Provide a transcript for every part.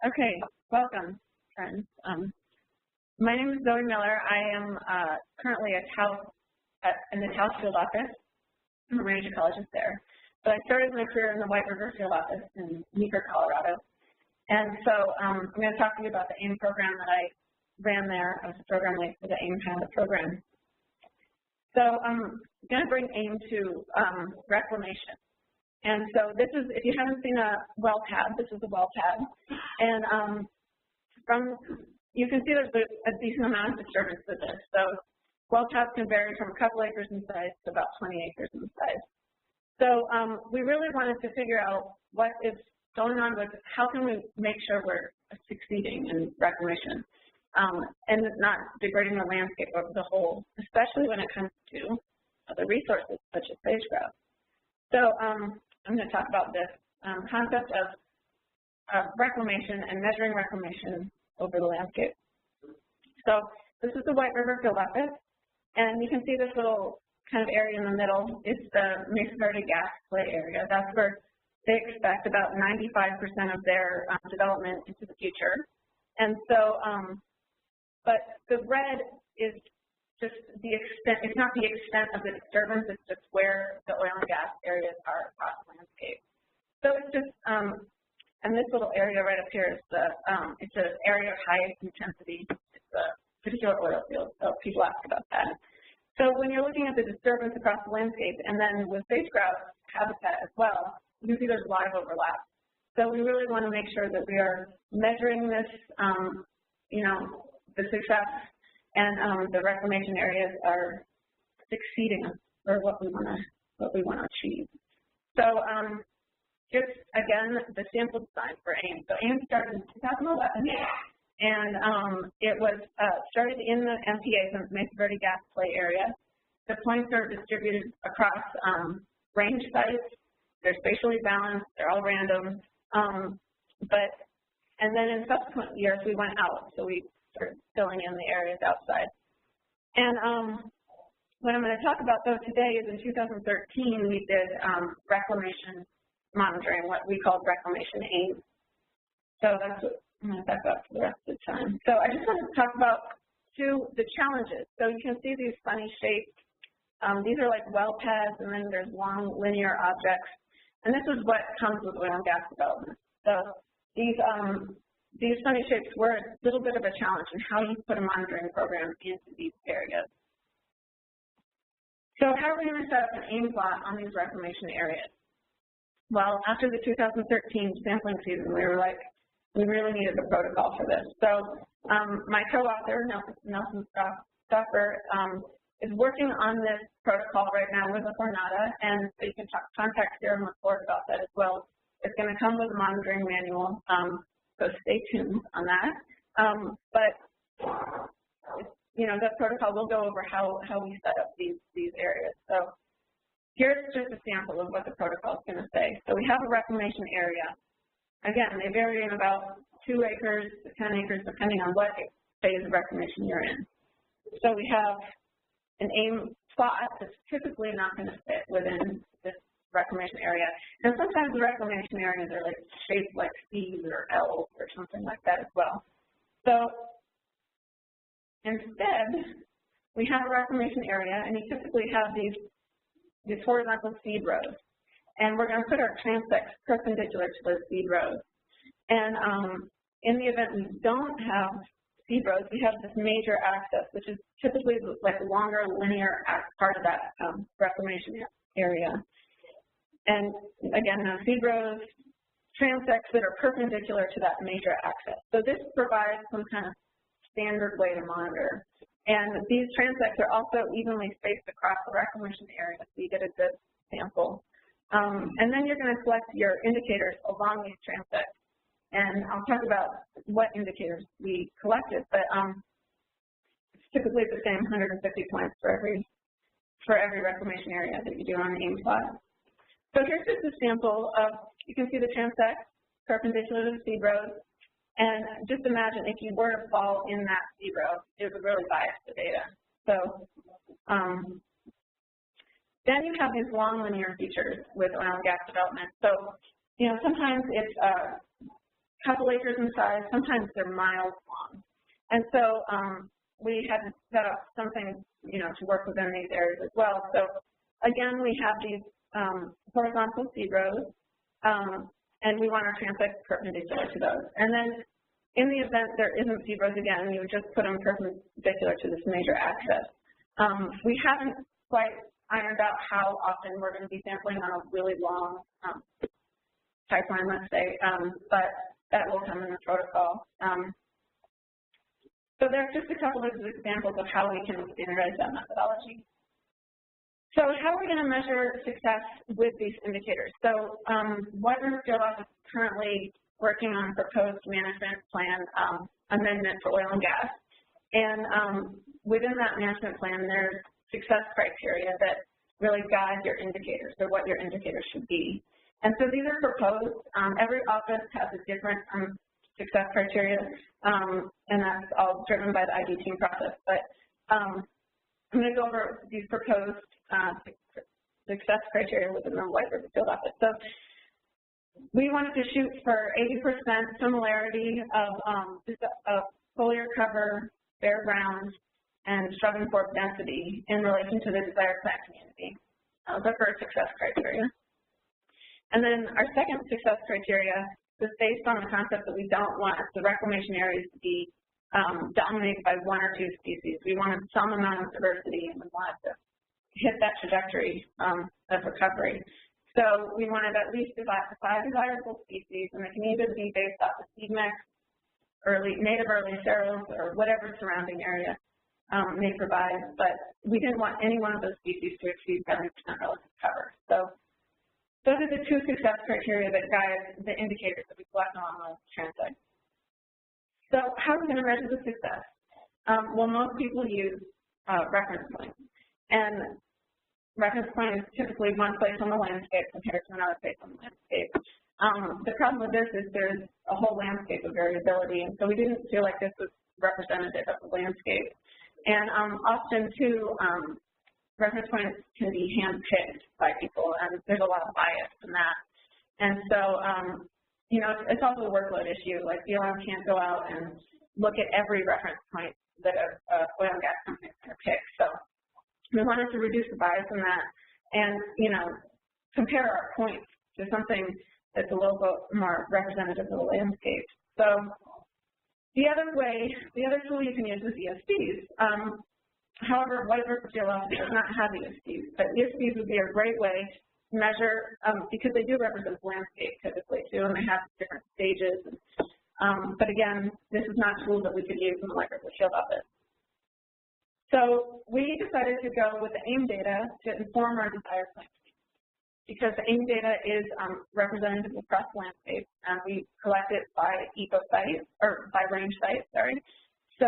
Okay, welcome, friends. My name is Zoe Miller. I am currently in the Taos field office. I'm a range ecologist there. But I started my career in the White River field office in Meeker, Colorado. And so I'm going to talk to you about the AIM program that I ran there. I was a program lead for the AIM pilot program. So I'm going to bring AIM to reclamation. And so this is, if you haven't seen a well pad, this is a well pad. And you can see there's a decent amount of disturbance with this. So well pads can vary from a couple acres in size to about 20 acres in size. So we really wanted to figure out what is going on with, how can we make sure we're succeeding in reclamation and not degrading the landscape over the whole, especially when it comes to other resources such as sage-grouse. So I'm going to talk about this concept of reclamation and measuring reclamation over the landscape. So this is the White River field office, and you can see this little kind of area in the middle. It's the Mesa Verde gas play area. That's where they expect about 95% of their development into the future. And so, but the red is just the extent, it's not the extent of the disturbance, it's just where the oil and gas areas are across the landscape. So it's just, and this little area right up here is the, it's an area of high intensity. It's a particular oil field, so people ask about that. So when you're looking at the disturbance across the landscape, and then with sage-grouse habitat as well, you can see there's a lot of overlap. So we really want to make sure that we are measuring this, the success and the reclamation areas are succeeding for what we want to achieve. So just again, the sample design for AIM. So AIM started in 2011, and it was started in the MPA, the Mesa Verde gas play area. The points are distributed across range sites. They're spatially balanced. They're all random. And then in subsequent years, we went out. So we started filling in the areas outside. And what I'm going to talk about, though, today is in 2013, we did reclamation monitoring, what we called Reclamation AIM. So that's what I'm going to talk about for the rest of the time. So I just want to talk about the challenges. So you can see these funny shapes. These are like well pads, and then there's long linear objects. And this is what comes with oil and gas development. So these funny shapes were a little bit of a challenge in how you put a monitoring program into these areas. So how are we going to set up an AIM plot on these reclamation areas? Well, after the 2013 sampling season, we were like, we really needed a protocol for this. So my co-author, Nelson Stoffer, is working on this protocol right now with a Coronada, and so you can contact Sarah McCord about that as well. It's going to come with a monitoring manual, so stay tuned on that. That protocol will go over how we set up these areas. So here's just a sample of what the protocol is going to say. So we have a reclamation area. Again, they vary in about 2 acres to 10 acres, depending on what phase of reclamation you're in. So we have an AIM plot that's typically not going to fit within this reclamation area. And sometimes the reclamation areas are like shaped like C's or L's or something like that as well. So instead, we have a reclamation area, and you typically have these horizontal seed rows. And we're going to put our transects perpendicular to those seed rows. And in the event we don't have seed rows, we have this major axis, which is typically like a longer linear part of that reclamation area. And again, seed rows, transects that are perpendicular to that major axis. So this provides some kind of standard way to monitor. And these transects are also evenly spaced across the reclamation area, so you get a good sample. And then you're going to select your indicators along these transects. And I'll talk about what indicators we collected, but it's typically the same 150 points for every reclamation area that you do on the AIM plot. So here's just a sample of, you can see the transects perpendicular to the seed rows. And just imagine if you were to fall in that seed row, it would really bias the data. So then you have these long linear features with oil and gas development. So, sometimes it's couple acres in size, sometimes they're miles long. And so we had to set up something, to work within these areas as well. So again, we have these horizontal seed rows, and we want our transects perpendicular to those. And then in the event there isn't seed rows again, you would just put them perpendicular to this major axis. We haven't quite ironed out how often we're going to be sampling on a really long pipeline, let's say, but that will come in the protocol. So there's just a couple of examples of how we can standardize that methodology. So how are we going to measure success with these indicators? So White Field Office is currently working on a proposed management plan amendment for oil and gas. And within that management plan, there's success criteria that really guide your indicators, or what your indicators should be. And so these are proposed. Every office has a different success criteria, and that's all driven by the ID team process. But I'm going to go over these proposed success criteria within the White River Field Office. So we wanted to shoot for 80% similarity of foliar cover, bare ground, and stratum fork density in relation to the desired plant community. Those are our success criteria. And then our second success criteria is based on the concept that we don't want the reclamation areas to be dominated by one or two species. We wanted some amount of diversity, and we wanted to hit that trajectory of recovery. So we wanted at least 5 desirable species, and it can either be based off of seed mix, native early cereals, or whatever surrounding area may provide, but we didn't want any one of those species to exceed 70% relative cover. So those are the two success criteria that guide the indicators that we collect along the transect. So how are we going to measure the success? Well, most people use reference points, and reference point is typically one place on the landscape compared to another place on the landscape. The problem with this is there's a whole landscape of variability, and so we didn't feel like this was representative of the landscape. And often, too, reference points can be hand-picked by people, and there's a lot of bias in that. And so, it's also a workload issue. Like, BLM can't go out and look at every reference point that a oil and gas company is going to pick. So we wanted to reduce the bias in that and, compare our points to something that's a little bit more representative of the landscape. So the other tool you can use is ESPs. However, White River Field Office does not have ESPs, but ESPs would be a great way to measure, because they do represent the landscape typically too, and they have different stages. But again, this is not tools that we could use in the White River Field Office. So we decided to go with the AIM data to inform our desired plant, because the AIM data is representative across the landscape, and we collect it by eco site, or by range site, sorry. So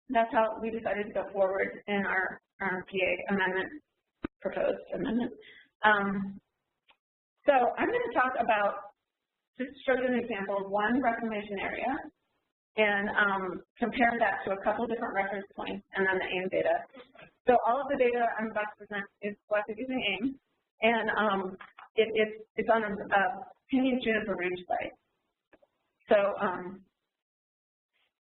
that's how we decided to go forward in our PA amendment, proposed amendment. So I'm going to talk about, just show you an example of one reclamation area, and compare that to a couple different reference points, and then the AIM data. So all of the data I'm about to present is collected using AIM, and it's on a Pinyon Juniper range site. So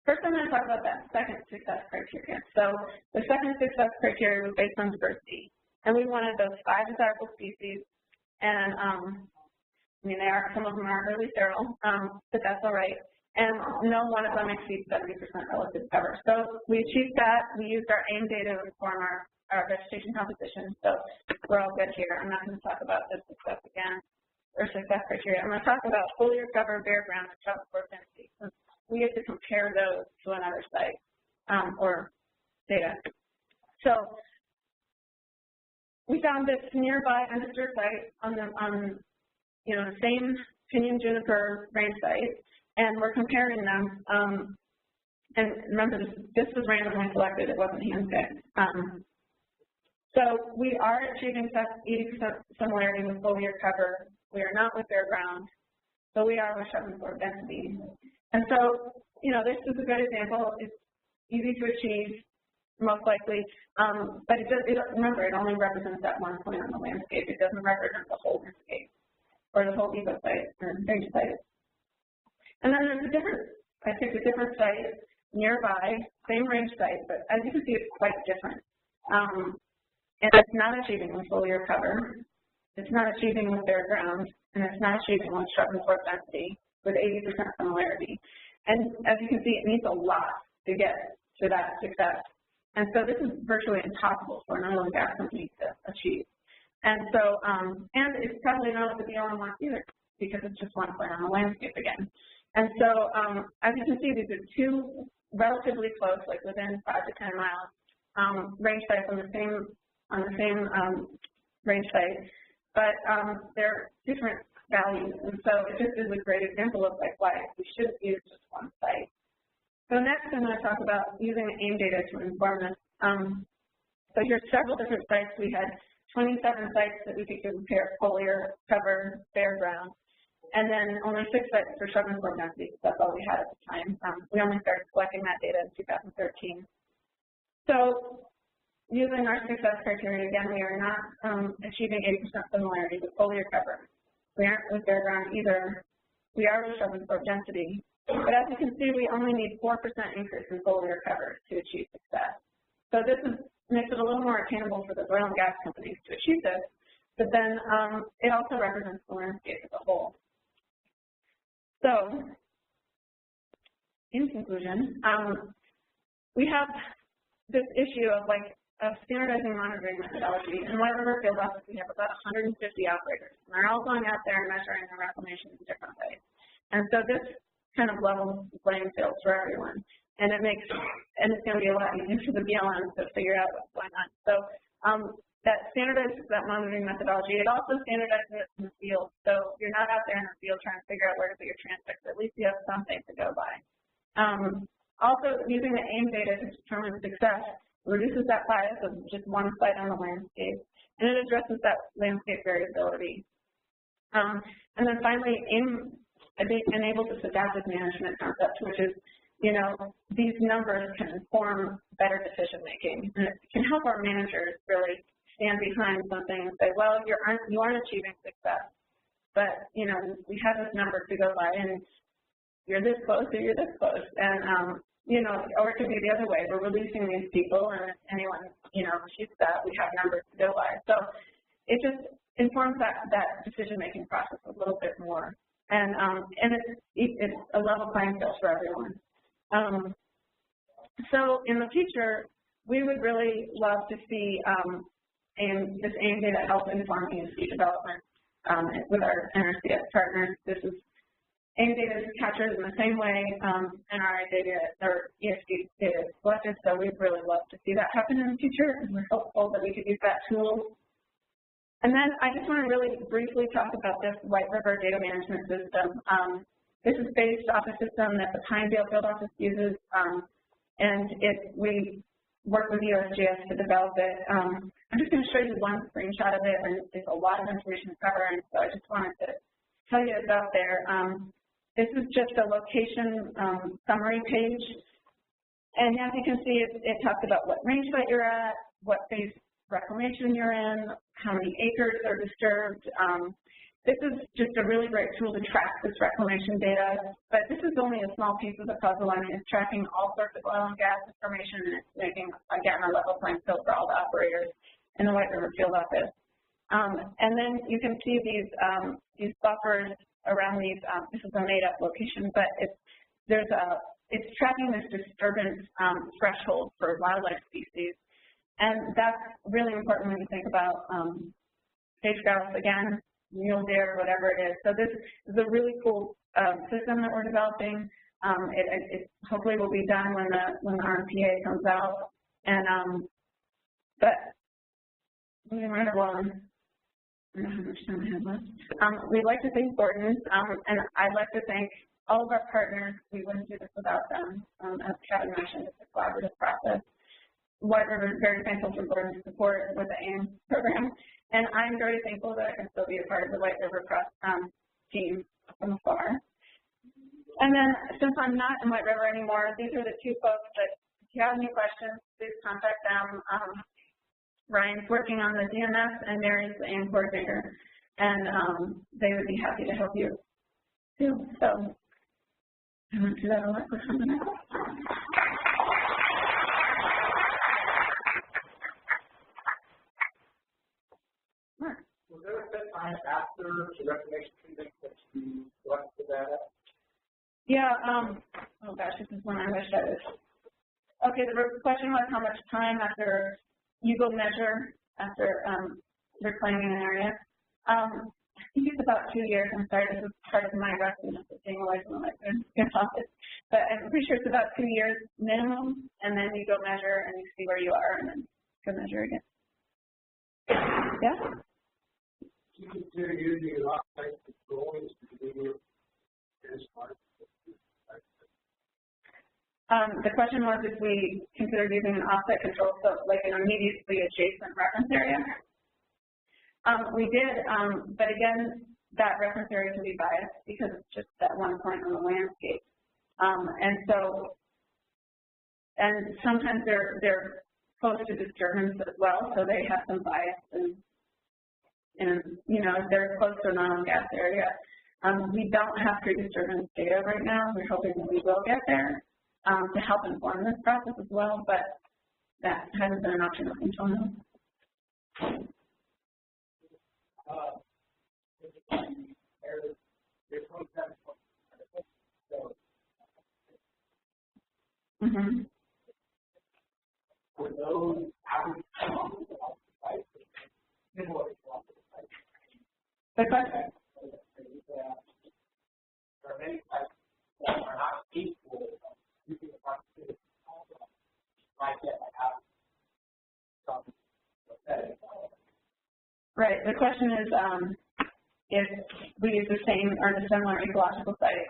first I'm going to talk about that second success criteria. So the second success criteria was based on diversity, and we wanted those 5 desirable species, and some of them are early sterile, but that's all right. And no one of them exceeds 70% relative cover. So we achieved that. We used our AIM data to inform our vegetation composition. So we're all good here. I'm not going to talk about this success again, or success criteria. I'm going to talk about foliar cover, bare ground, and stratum fork density. So we have to compare those to another site or data. So we found this nearby undisturbed site on the same Pinyon Juniper range site, and we're comparing them. And remember, this was randomly selected; it wasn't handpicked. So we are achieving 80% similarity with foliar cover. We are not with bare ground, but we are with stratum fork density. And so, this is a good example. It's easy to achieve, most likely, but remember, it only represents that one point on the landscape. It doesn't represent the whole landscape or the whole eco site or range site. And then there's I picked a different site nearby, same range site, but as you can see, it's quite different. And it's not achieving with foliar cover, it's not achieving with bare ground, and it's not achieving with shrub and forest density with 80% similarity. And as you can see, it needs a lot to get to that success. And so this is virtually impossible for an oil and gas company to achieve. And so, and it's probably not what the BLM wants either, because it's just one point on the landscape again. And so, as you can see, these are two relatively close, like within 5 to 10 miles, range sites on the same range site, but they're different values. And so it just is a great example of like why we shouldn't use just one site. So next, I'm going to talk about using AIM data to inform this. So here's several different sites. We had 27 sites that we could compare foliar cover, bare ground, and then only 6 sites for shrub and forest density. That's all we had at the time. We only started collecting that data in 2013. So using our success criteria, again, we are not achieving 80% similarity with foliar cover. We aren't with bare ground either. We are with shrub and forest density. But as you can see, we only need 4% increase in foliar cover to achieve success. So this makes it a little more attainable for the oil and gas companies to achieve this, but then it also represents the landscape as a whole. So, in conclusion, we have this issue of standardizing monitoring methodology. In White River Field Office, we have about 150 operators, and they're all going out there and measuring the reclamation in different ways. And so this kind of levels the playing field for everyone, and it's going to be a lot easier for the BLM to figure out what's going on. So that standardizes that monitoring methodology. It also standardizes it in the field. So you're not out there in the field trying to figure out where to put your transects. At least you have something to go by. Also, using the AIM data to determine success reduces that bias of just one site on the landscape, and it addresses that landscape variability. And then finally, AIM enables this adaptive management concept, which is, these numbers can inform better decision making, and it can help our managers really stand behind something and say, well, you aren't achieving success, but we have this number to go by, and you're this close or you're this close, and or it could be the other way. We're releasing these people, and if anyone achieves that, we have numbers to go by. So it just informs that decision making process a little bit more. And it's a level playing field for everyone. So in the future, we would really love to see this AIM data help inform ESG development with our NRCS partners. This is AIM data is captured in the same way NRI data or ESG data is collected. So we'd really love to see that happen in the future, and we're hopeful that we could use that tool. And then I just want to really briefly talk about this White River data management system. This is based off a system that the Pinedale Field Office uses, and we work with USGS to develop it. I'm just going to show you one screenshot of it, and there's a lot of information to cover, and so I just wanted to tell you it's out there. This is just a location summary page, and as you can see, it talks about what range site you're at, what phase reclamation you're in, how many acres are disturbed. This is just a really great tool to track this reclamation data, but this is only a small piece of the puzzle. I mean, it's tracking all sorts of oil and gas information, and it's making, again, a level playing field for all the operators in the White River Field Office. And then you can see these buffers around these. This is a made-up location, but it's tracking this disturbance threshold for wildlife species. And that's really important when you think about sage grouse, again, mule deer, whatever it is. So this is a really cool system that we're developing. It hopefully will be done when the RMPA comes out. And but moving right along, I don't know how much time I have left. We'd like to thank Gordon, and I'd like to thank all of our partners. We wouldn't do this without them. As Kevin mentioned, it's a collaborative process. White River is very thankful for Gordon's support with the AIM program, and I'm very thankful that I can still be a part of the White River team from afar. And then, since I'm not in White River anymore, these are the two folks that, if you have any questions, please contact them. Ryan's working on the DMS, and Mary's the AIM coordinator, and they would be happy to help you too. So I went through that a lot with something. Was there a set time after the Reclamation Transects that you collected the data? Yeah, oh gosh, this is one I wish I was. Okay, the question was how much time after you go measure after reclaiming an area. I think it's about 2 years. I'm sorry, this is part of my rustiness of being away from the office. But I'm pretty sure it's about 2 years minimum, and then you go measure and you see where you are, and then go measure again. Yeah? Do you consider using an off-site control as the smart? The question was if we considered using an offset control, so like an immediately adjacent reference area. We did, but again, that reference area can be biased because it's just that one point on the landscape. And sometimes they're close to disturbance as well, so they have some bias and you know, they're close to a non-gas area. We don't have pre-disturbance data right now. We're hoping that we will get there to help inform this process as well, but that hasn't been an option until now. Mm-hmm. For those average the question. There are many sites that are not capable of using the proximity might get some setting. Right. The question is if we use the same or the similar ecological site.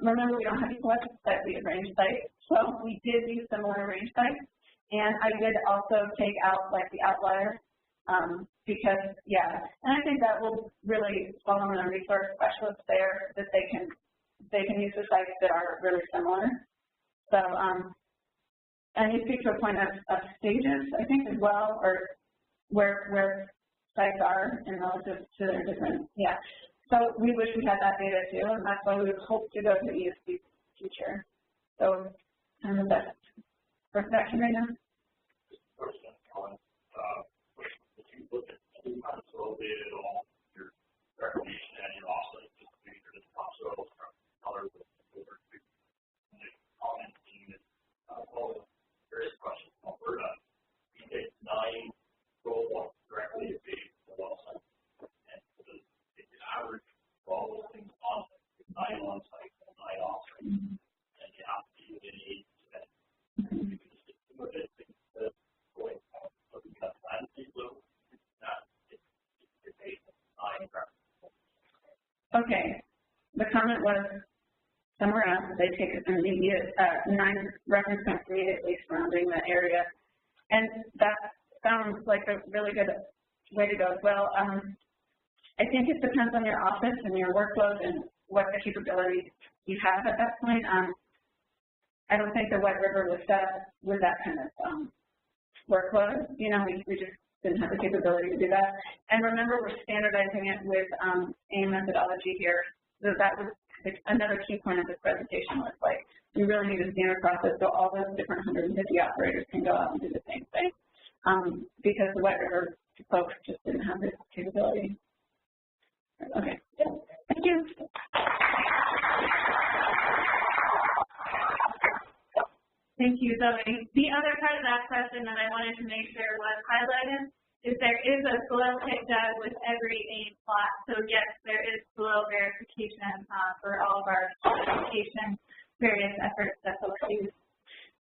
Remember, we don't have ecological sites, we have range sites. So we did use similar range sites. And I did also take out like the outlier because, yeah, and I think that will really fall on the resource specialists there that they can use the sites that are really similar. So, and you speak to a point of stages, I think, as well, or where sites are in relative to their different, yeah. So we wish we had that data too, and that's why we would hope to go to ESP future. So kind of the best course of action right now. Question on if you look at the topsoil data at all, your reclamation and your offsite, just to make sure that the topsoil color with over to the commenting all the various questions on Alberta. We take 9 roll ones directly at base of the well site. And the average for all those things on site is 9 on site and 9 off site. And you have to be within 8%. You can just assume that things that going out. So we got landscape load, that it's based on 9 references. Okay. The comment was somewhere else they take an immediate 9 reference points immediately surrounding that area. And that sounds like a really good way to go as well. I think it depends on your office and your workload and what the capabilities you have at that point. I don't think the White River was set up with that kind of workload. You know, we just didn't have the capability to do that. And remember, we're standardizing it with AIM methodology here. So that was another key point of this presentation was like, we really need a standard process so all those different 150 operators can go out and do the same thing. Because the White River folks just didn't have this capability. Okay. Thank you. Thank you, Zoe. The other part of that question that I wanted to make sure was highlighted is there is a soil pick done with every AIM plot. So yes, there is soil verification for all of our verification various efforts that folks use.